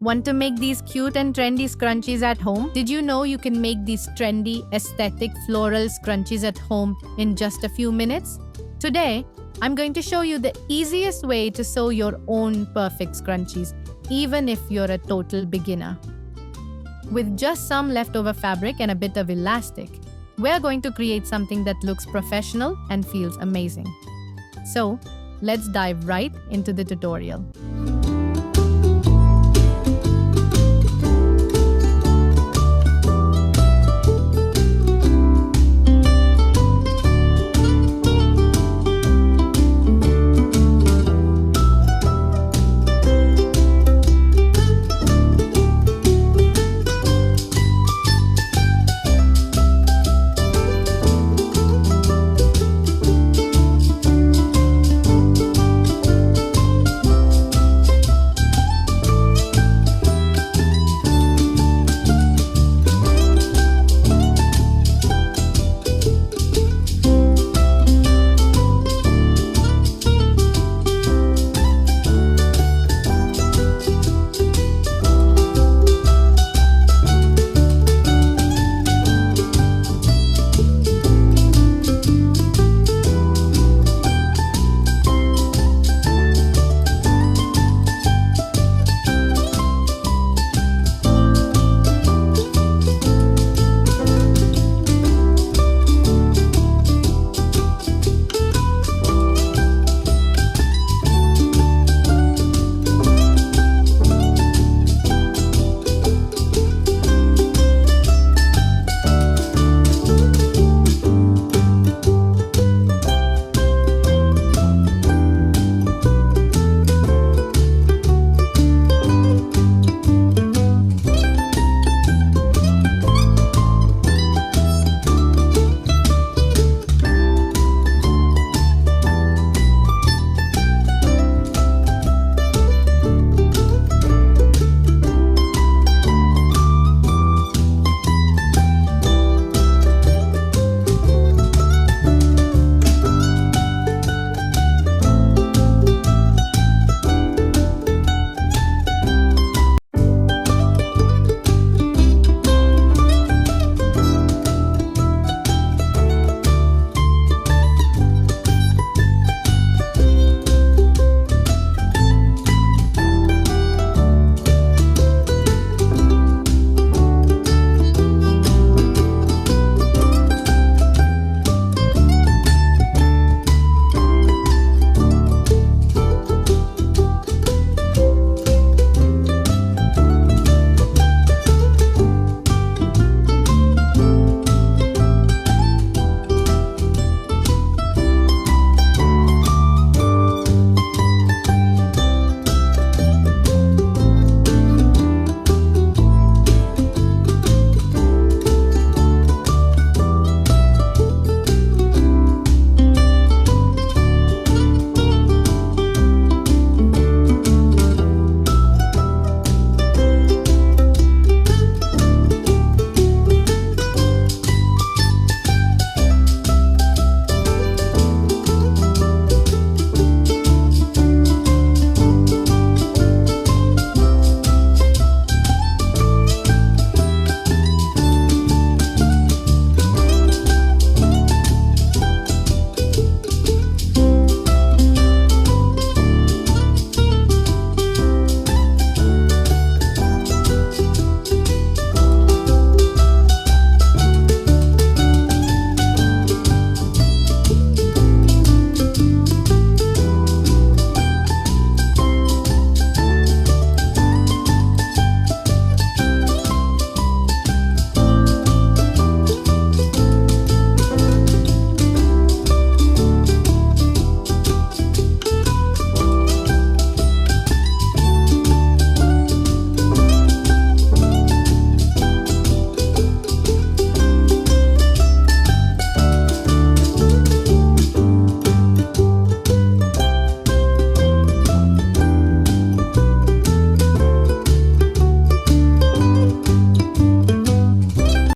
Want to make these cute and trendy scrunchies at home? Did you know you can make these trendy, aesthetic, floral scrunchies at home in just a few minutes? Today, I'm going to show you the easiest way to sew your own perfect scrunchies, even if you're a total beginner. With just some leftover fabric and a bit of elastic, we're going to create something that looks professional and feels amazing. So, let's dive right into the tutorial.